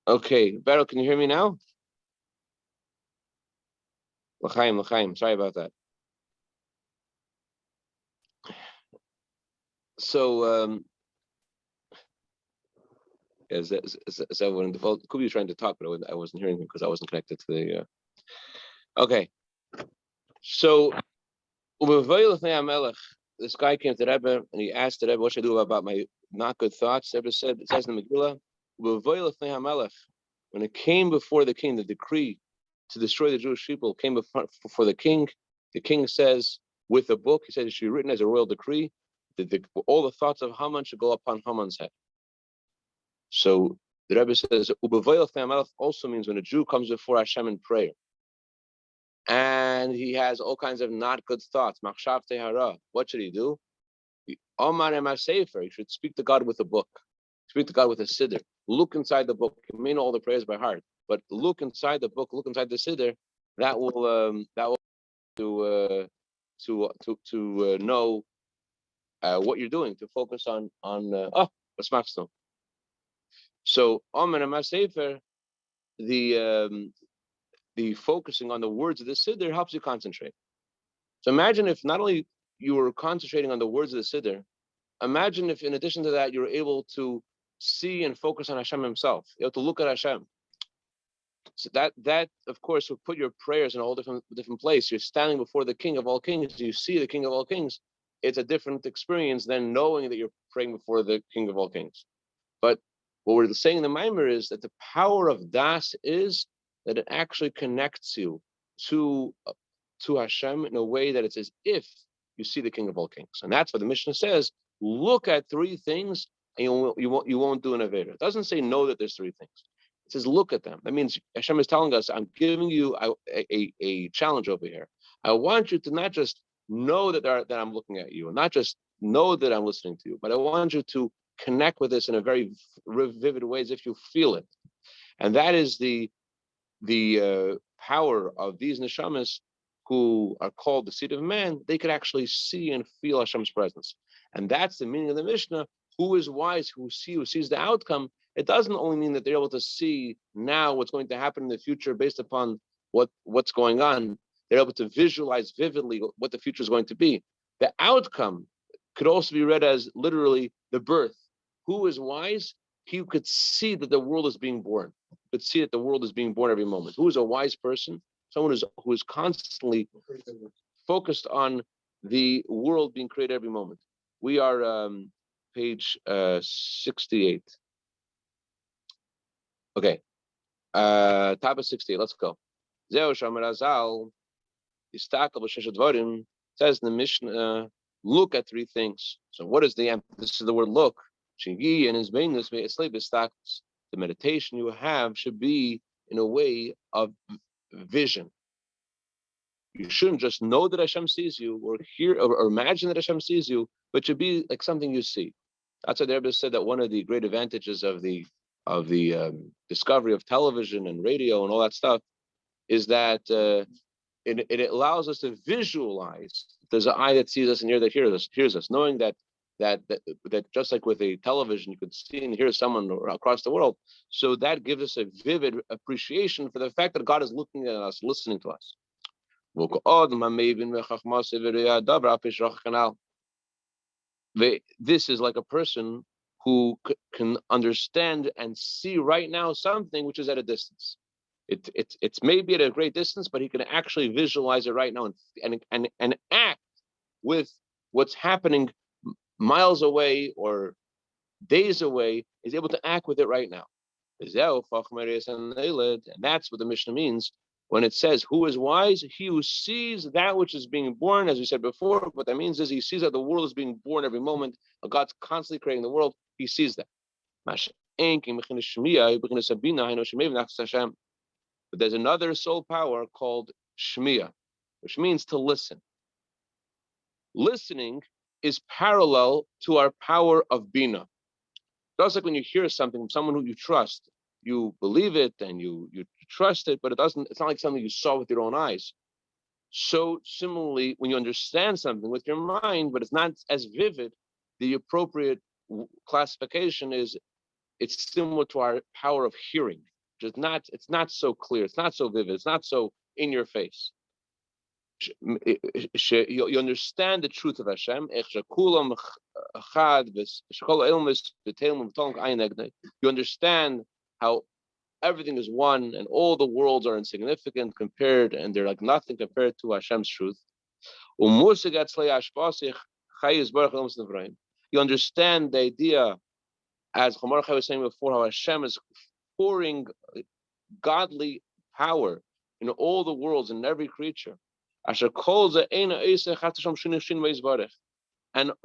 Okay, Beryl, can you hear me now? L'chaim, sorry about that. So, is everyone in default? Kubi was trying to talk, but I wasn't hearing him because I wasn't connected to the. Okay, so this guy came to the Rebbe and he asked the Rebbe, "What should I do about my not good thoughts?" The Rebbe said, "It says in the Megillah, when it came before the king, the decree to destroy the Jewish people came before the king. The king says with a book, he said it should be written as a royal decree that all the thoughts of Haman should go upon Haman's head." So the Rebbe says, also means when a Jew comes before Hashem in prayer, and he has all kinds of not good thoughts, what should he do? He should speak to God with a book, speak to God with a siddur. Look inside the book. You may know all the prayers by heart, but look inside the book, look inside the siddur. That will to know what you're doing, to focus on what's maximum. So the focusing on the words of the siddur helps you concentrate. So imagine if not only you were concentrating on the words of the siddur, imagine if in addition to that you were able to see and focus on Hashem Himself. You have to look at Hashem. So that of course will put your prayers in a whole different place. You're standing before the King of all Kings. You see the King of all Kings. It's a different experience than knowing that you're praying before the King of all Kings. But what we're saying in the Maimer is that the power of Das is that it actually connects you to Hashem in a way that it's as if you see the King of all Kings. And that's what the Mishnah says. Look at three things and you won't do an Aveda. It doesn't say know that there's three things. It says look at them. That means Hashem is telling us, I'm giving you a challenge over here. I want you to not just know that I'm looking at you, and not just know that I'm listening to you, but I want you to connect with this in a very vivid way, as if you feel it. And that is the power of these neshamas who are called the seed of man. They could actually see and feel Hashem's presence. And that's the meaning of the Mishnah. Who is wise, who sees the outcome. It doesn't only mean that they're able to see now what's going to happen in the future based upon what's going on. They're able to visualize vividly what the future is going to be. The outcome could also be read as literally the birth. Who is wise? He could see that the world is being born. Could see that the world is being born every moment. Who is a wise person? Someone who is constantly focused on the world being created every moment. We are page 68. Okay, top of 68. Let's go. Zeo Shomer Azal Yistakel b'Sheshet Dvarim says in the Mishnah, look at three things. So what is the emphasis of the word look? Shingi and his mainness may asleep the meditation you have should be in a way of vision. You shouldn't just know that Hashem sees you or hear or imagine that Hashem sees you, but should be like something you see. That's why the Rebbe said that one of the great advantages of the discovery of television and radio and all that stuff is that it allows us to visualize. There's an eye that sees us and ear that hears us, knowing that just like with a television, you could see and hear someone across the world. So that gives us a vivid appreciation for the fact that God is looking at us, listening to us. This is like a person who can understand and see right now something which is at a distance. It's maybe at a great distance, but he can actually visualize it right now and act with what's happening miles away or days away. Is able to act with it right now. And that's what the Mishnah means when it says, who is wise? He who sees that which is being born, as we said before. What that means is he sees that the world is being born every moment. God's constantly creating the world. He sees that. But there's another soul power called Shmiya, which means to listen. Listening is parallel to our power of Bina. Just like when you hear something from someone who you trust, you believe it and you trust it, but it's not like something you saw with your own eyes. So similarly, when you understand something with your mind, but it's not as vivid, the appropriate classification is it's similar to our power of hearing. it's not so clear, it's not so vivid, it's not so in your face. You understand the truth of Hashem. You understand how everything is one and all the worlds are insignificant compared, and they're like nothing compared to Hashem's truth. You understand the idea, as Chomar Chai was saying before, how Hashem is pouring godly power in all the worlds and every creature. And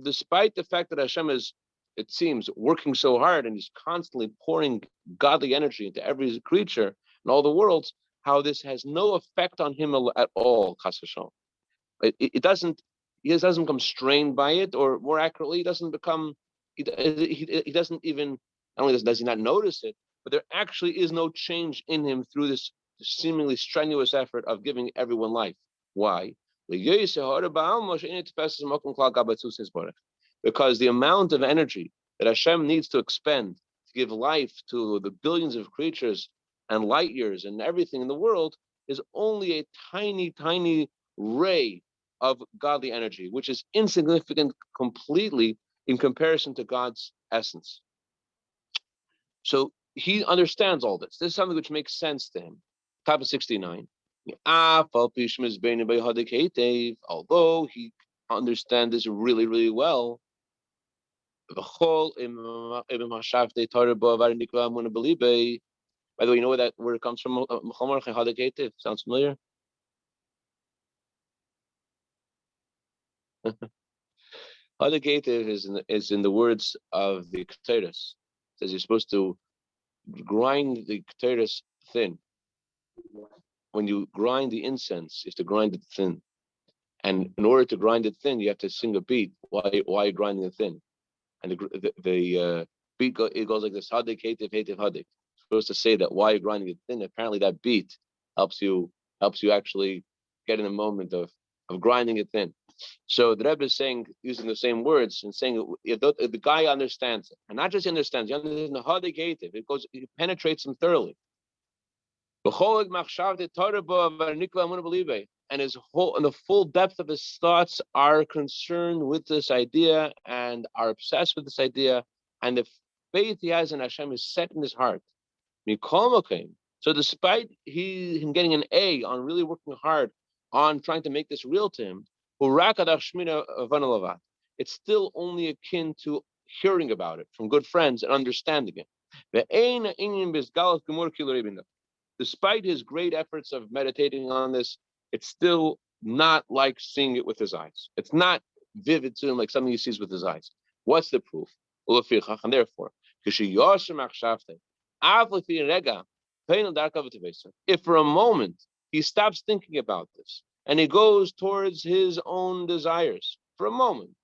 despite the fact that Hashem is, it seems, working so hard and he's constantly pouring godly energy into every creature and all the worlds, how this has no effect on him at all, Chas v'shalom. It doesn't, he doesn't become strained by it, or more accurately, he doesn't become, he doesn't even, not only does he not notice it, but there actually is no change in him through this seemingly strenuous effort of giving everyone life. Why? Because the amount of energy that Hashem needs to expend to give life to the billions of creatures and light years and everything in the world is only a tiny, tiny ray of godly energy, which is insignificant completely in comparison to God's essence. So he understands all this. This is something which makes sense to him. Top of 69. Although he understands this really, really well, by the way, you know where that word comes from? Sounds familiar? Hadakativ is in the words of the Ketores. It says you're supposed to grind the Ketores thin. When you grind the incense, you have to grind it thin. And in order to grind it thin, you have to sing a beat. Why are you grinding it thin? And the beat it goes like this: Hadik, Hativ, Hativ, Hadik. Supposed to say that why you're grinding it thin. Apparently, that beat helps you actually get in the moment of grinding it thin. So the Rebbe is saying, using the same words and saying, if the guy understands it, and not just understands, he understands the Hadik, Hativ. It penetrates him thoroughly. And the full depth of his thoughts are concerned with this idea and are obsessed with this idea, and the faith he has in Hashem is set in his heart. So despite him getting an A on really working hard on trying to make this real to him, it's still only akin to hearing about it from good friends and understanding it. Despite his great efforts of meditating on this, it's still not like seeing it with his eyes. It's not vivid to him like something he sees with his eyes. What's the proof? And therefore, if for a moment he stops thinking about this and he goes towards his own desires, for a moment,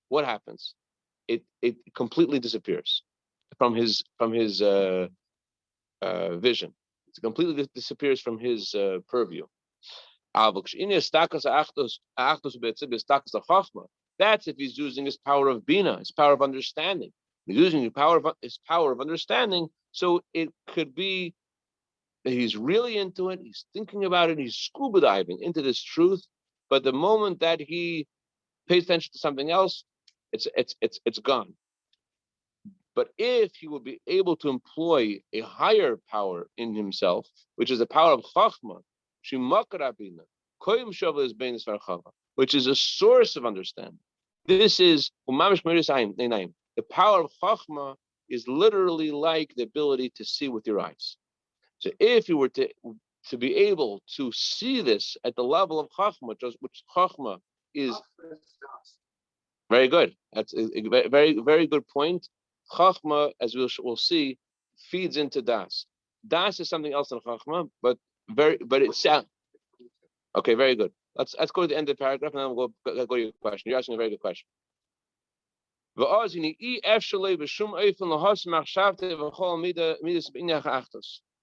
what happens? It completely disappears from his vision. It completely disappears from his purview. That's if he's using his power of bina, his power of understanding. He's using his power of understanding, so it could be that he's really into it, he's thinking about it, he's scuba diving into this truth, but the moment that he pays attention to something else, it's gone. But if he would be able to employ a higher power in himself, which is the power of chachma, which is a source of understanding. This is the power of chachma is literally like the ability to see with your eyes. So if you were to be able to see this at the level of chachma, which chachma is very good. That's a very, very good point. Chachma, as we'll see, feeds into das. Das is something else than chachma, but it sounds okay. Very good. Let's go to the end of the paragraph, and then we'll go to your question. You're asking a very good question.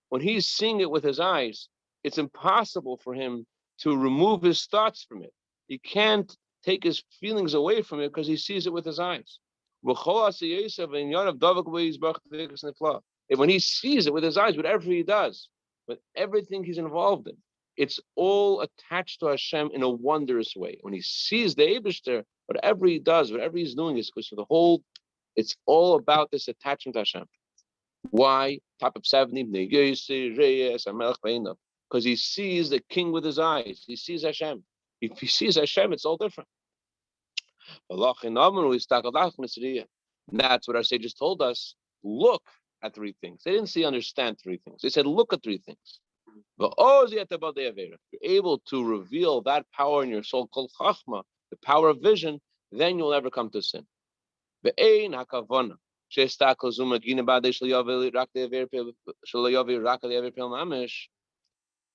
When he's seeing it with his eyes, it's impossible for him to remove his thoughts from it. He can't take his feelings away from it because he sees it with his eyes. when he sees it with his eyes, whatever he does, with everything he's involved in, it's all attached to Hashem in a wondrous way. When he sees the Eibishter, whatever he does, whatever he's doing is because the whole, it's all about this attachment to Hashem. Why? Top of 70, because he sees the king with his eyes. He sees Hashem. If he sees Hashem, it's all different. And that's what our sages told us. Look at three things. They didn't say understand three things. They said look at three things. You're able to reveal that power in your soul called Chachma, the power of vision, then you'll never come to sin.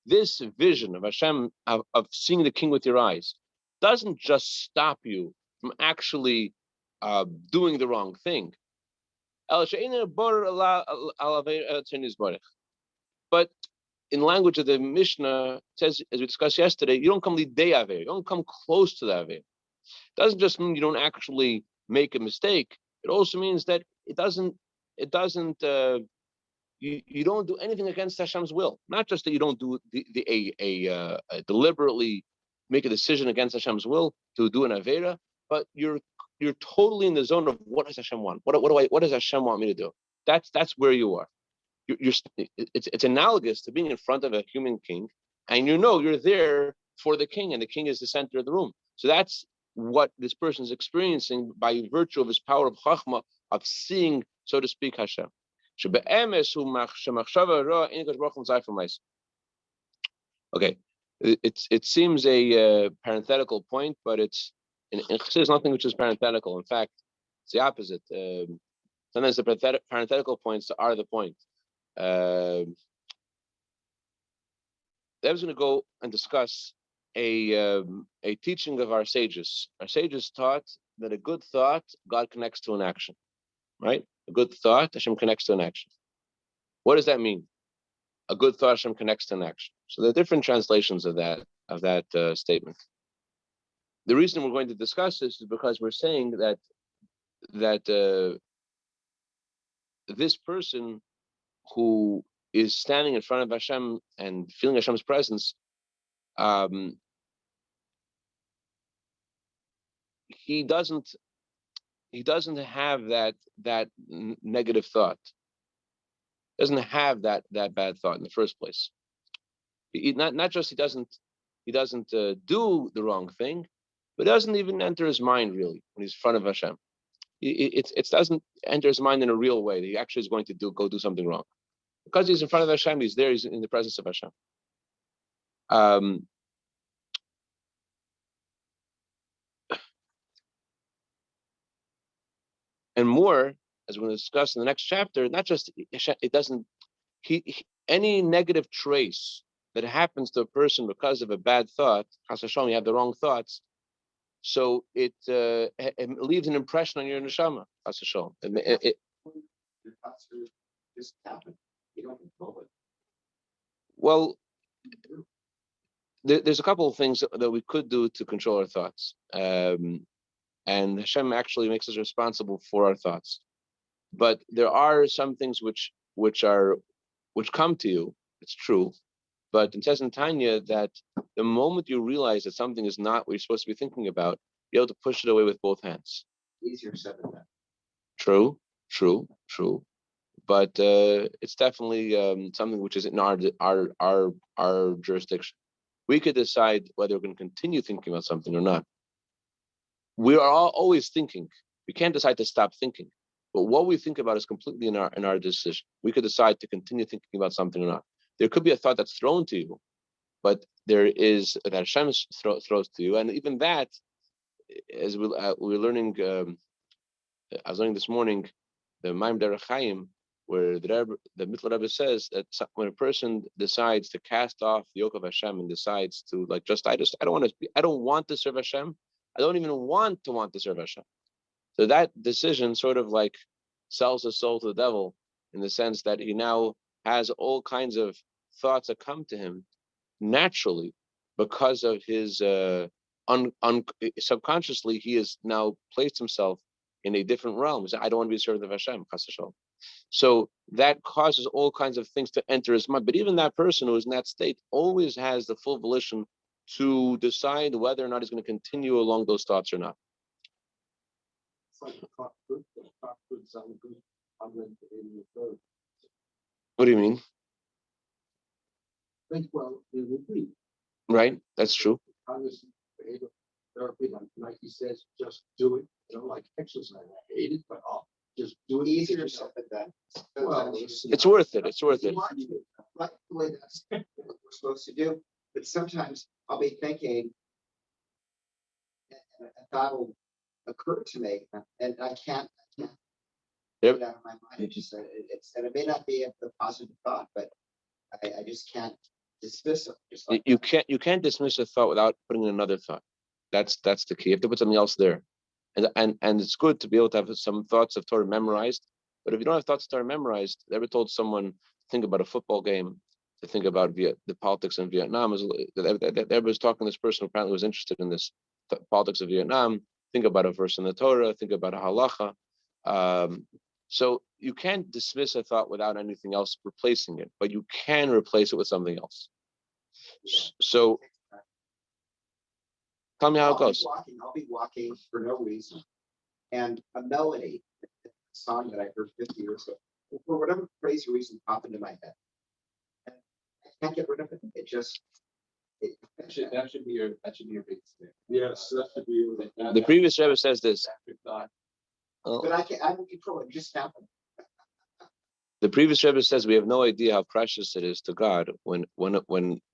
This vision of Hashem, of seeing the king with your eyes, doesn't just stop you from actually doing the wrong thing. But in language of the Mishnah, it says, as we discussed yesterday, you don't come lidei aver, you don't come close to the aver. It doesn't just mean you don't actually make a mistake. It also means that you don't do anything against Hashem's will. Not just that you don't do deliberately make a decision against Hashem's will to do an avera, but you're totally in the zone of what does Hashem want? What does Hashem want me to do? That's where you are. It's analogous to being in front of a human king, and you're there for the king, and the king is the center of the room. So that's what this person is experiencing by virtue of his power of chachma, of seeing, so to speak, Hashem. Okay, it seems a parenthetical point, but it's in Chassidus nothing which is parenthetical. In fact, it's the opposite. Sometimes the parenthetical points are the point. I was going to go and discuss a teaching of our sages. Our sages taught that a good thought, God connects to an action, right? A good thought, Hashem connects to an action. What does that mean? A good thought, Hashem connects to an action. So there are different translations of that statement. The reason we're going to discuss this is because we're saying that this person who is standing in front of Hashem and feeling Hashem's presence, he doesn't have that negative thought. Doesn't have that bad thought in the first place. Not just he doesn't do the wrong thing, but it doesn't even enter his mind really when he's in front of Hashem. It doesn't enter his mind in a real way that he actually is going to go do something wrong. Because he's in front of Hashem, he's there, he's in the presence of Hashem. And more, as we're going to discuss in the next chapter, not just it doesn't, any negative trace that happens to a person because of a bad thought, Chas v'shalom, you have the wrong thoughts, so it leaves an impression on your neshama, Chas v'shalom. Well, there's a couple of things that we could do to control our thoughts. And Hashem actually makes us responsible for our thoughts. But there are some things which come to you. It's true. But it says in Tanya that the moment you realize that something is not what you're supposed to be thinking about, you're able to push it away with both hands. Easier said than that. True. But it's definitely something which is in our jurisdiction. We could decide whether we're going to continue thinking about something or not. We are always thinking. We can't decide to stop thinking. But what we think about is completely in our decision. We could decide to continue thinking about something or not. There could be a thought that's thrown to you, but there is that Hashem throws to you, and even that, as we're learning, I was learning this morning, the Maim Derech Chaim, where the Mittler Rebbe says that when a person decides to cast off the yoke of Hashem and decides to I don't want to serve Hashem. I don't even want to serve Hashem. So that decision sort of like sells his soul to the devil, in the sense that he now has all kinds of thoughts that come to him naturally because of his subconsciously he has now placed himself in a different realm. I don't want to be a servant of Hashem. So that causes all kinds of things to enter his mind. But even that person who is in that state always has the full volition to decide whether or not he's going to continue along those thoughts or not. What do you mean? Right, that's true. Therapy, like Nike says, just do it. Like exercise. I hate it, but I'll just do it. Easier something than well, it's worth it. It's worth it. Like the way that's what we're supposed to do. But sometimes I'll be thinking, and a thought will occur to me, and I can't get it out of my mind. It just and it may not be a positive thought, but I just can't dismiss it. Just like you can't dismiss a thought without putting in another thought. That's the key. You have to put something else there, and it's good to be able to have some thoughts of Torah memorized. But if you don't have thoughts of Torah memorized, I ever told someone to think about a football game, to think about the politics in Vietnam. Everybody was talking to this person who apparently was interested in this politics of Vietnam. Think about a verse in the Torah. Think about a halacha. So you can't dismiss a thought without anything else replacing it, but you can replace it with something else. So tell me how it goes. I'll be walking for no reason, and a melody, a song that I heard 50 years ago, for whatever crazy reason, popped into my head. And I can't get rid of it. It just that should be your big stick. Yes, that should be your. The previous Rebbe says this. But I don't control it. It just happened. The previous Rebbe says we have no idea how precious it is to God when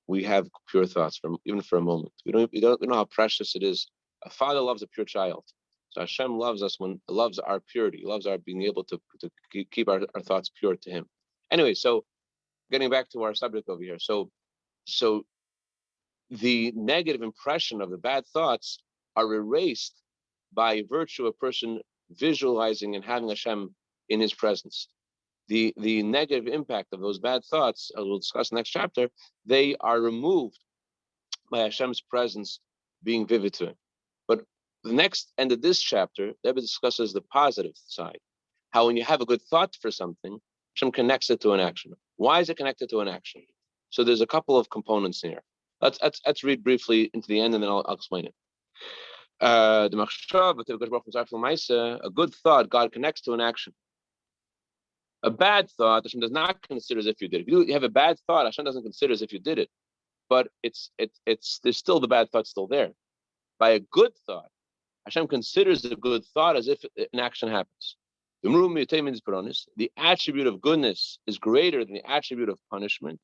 we have pure thoughts, even for a moment. We don't know how precious it is. A father loves a pure child. So Hashem loves us loves our purity, loves our being able to keep our thoughts pure to Him. Anyway, so getting back to our subject over here. So the negative impression of the bad thoughts are erased by virtue of a person visualizing and having Hashem in his presence. The negative impact of those bad thoughts, as we'll discuss in the next chapter, they are removed by Hashem's presence being vivid to him. But the next end of this chapter, Rebbe discusses the positive side. How when you have a good thought for something, Hashem connects it to an action. Why is it connected to an action? So there's a couple of components here. Let's read briefly into the end and then I'll explain it. A good thought, God connects to an action. A bad thought, Hashem does not consider as if you did it. If you have a bad thought, Hashem doesn't consider as if you did it. But there's still the bad thought still there. By a good thought, Hashem considers the good thought as if an action happens. The attribute of goodness is greater than the attribute of punishment.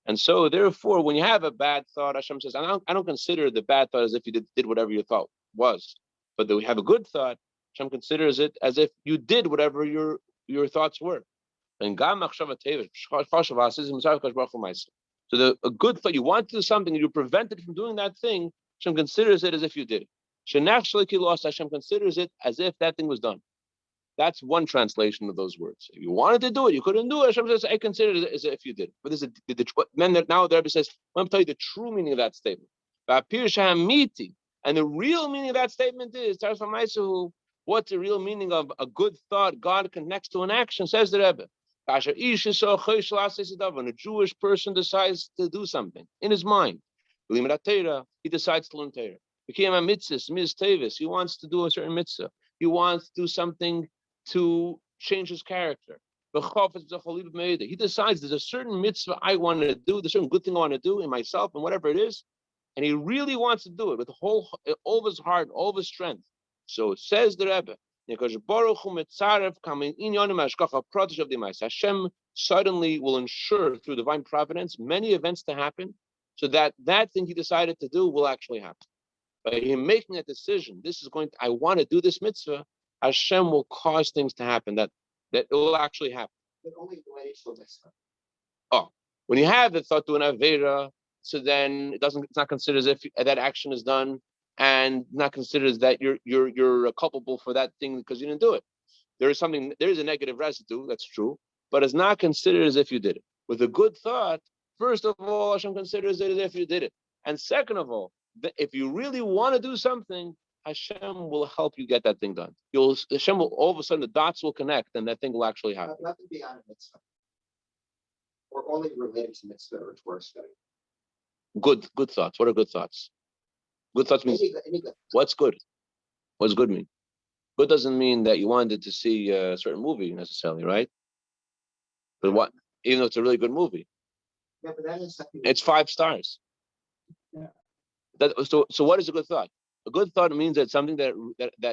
And so therefore, when you have a bad thought, Hashem says, I don't consider the bad thought as if you did whatever your thought was. But that we have a good thought, Hashem considers it as if you did whatever your thoughts were. And so a good thought, you want to do something and you're prevented from doing that thing, Hashem considers it as if you did it. Hashem considers it as if that thing was done. That's one translation of those words. If you wanted to do it, you couldn't do it. Hashem says, I consider it as if you did it. But this is now the Rebbe says, I'm going to tell you the true meaning of that statement. And the real meaning of that statement is, what's the real meaning of a good thought? God connects to an action, says the Rebbe. When a Jewish person decides to do something in his mind, he decides to learn Torah. He wants to do a certain mitzvah. He wants to do something to change his character. He decides there's a certain mitzvah I want to do, there's a certain good thing I want to do in myself and whatever it is, and he really wants to do it with all of his heart, all of his strength. So it says the Rebbe, Hashem suddenly will ensure through divine providence many events to happen, so that thing he decided to do will actually happen. By him making a decision, I want to do this mitzvah, Hashem will cause things to happen that it will actually happen. But only related to a mitzvah. Oh, when you have the thought to an avera, so then it's not considered as if that action is done, and not considered as that you're culpable for that thing because you didn't do it. There is a negative residue, that's true, but it's not considered as if you did it. With a good thought, first of all, Hashem considers it as if you did it. And second of all, if you really want to do something, Hashem will help you get that thing done. Hashem will, all of a sudden the dots will connect and that thing will actually happen. Nothing beyond a mitzvah. Or only related to mitzvah or Torah study. Good thoughts. What are good thoughts? Good thoughts means Any good. what's good? What's good mean? Good doesn't mean that you wanted to see a certain movie necessarily, right? But what, even though it's a really good movie, Yeah, but that is something. it's 5 stars. Yeah. So what is a good thought? A good thought means that something that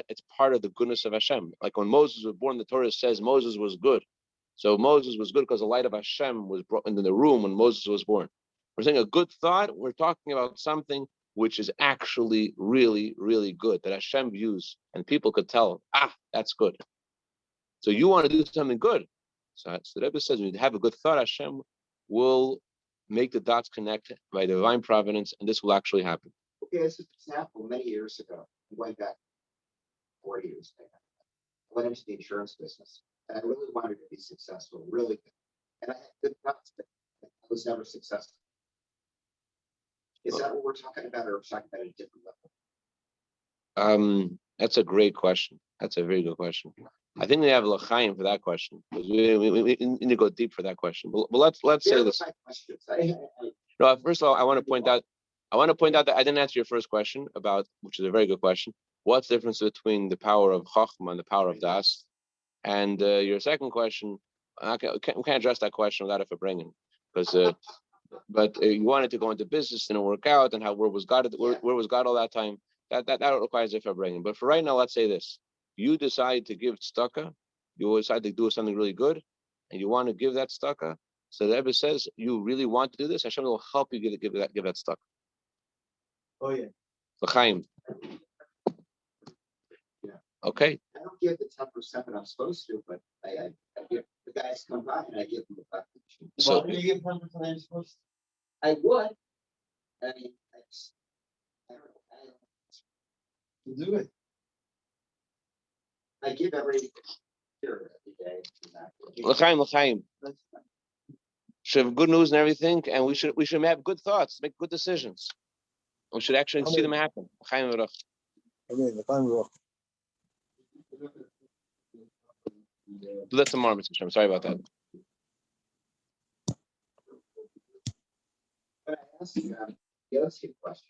it's part of the goodness of Hashem. Like when Moses was born, the Torah says Moses was good. So Moses was good because the light of Hashem was brought into the room when Moses was born. We're saying a good thought, we're talking about something which is actually really, really good, that Hashem views, and people could tell, that's good. So you want to do something good. So the Rebbe says, when you have a good thought, Hashem will make the dots connect by divine providence, and this will actually happen. Okay, as an example, many years ago, going back 4 years, I went into the insurance business, and I really wanted to be successful, really good. And I had good thoughts, but I was never successful. Is that what we're talking about, or are we talking about a different level? That's a great question. That's a very good question. I think we have l'chaim for that question, because we need to go deep for that question. But let's say this. No, first of all, I want to point out that I didn't answer your first question about, which is a very good question. What's the difference between the power of Chachma and the power of Das? And your second question, we can't address that question without a bringing, because. But you wanted to go into business and work out, and where was God all that time? That requires a bringing. But for right now, let's say this: you decide to give tzedakah, you decide to do something really good, and you want to give that tzedakah. So the Rebbe says you really want to do this. Hashem will help you give that tzedakah. Oh yeah. L'chaim. Yeah. Okay. I don't give the 10% that I'm supposed to, but I give the guys come by and I give them the package. So Why do you give 10% I'm supposed to? I would. I mean, I don't know. Do it. I give every year, every day. l'chaim. That's fine. Should have good news and everything, and we should have good thoughts, make good decisions. We should actually see them happen. L'chaim v'rach. Okay, the time will. Do that tomorrow, Mr. Shem. Sorry about that. But I asked you, the other question.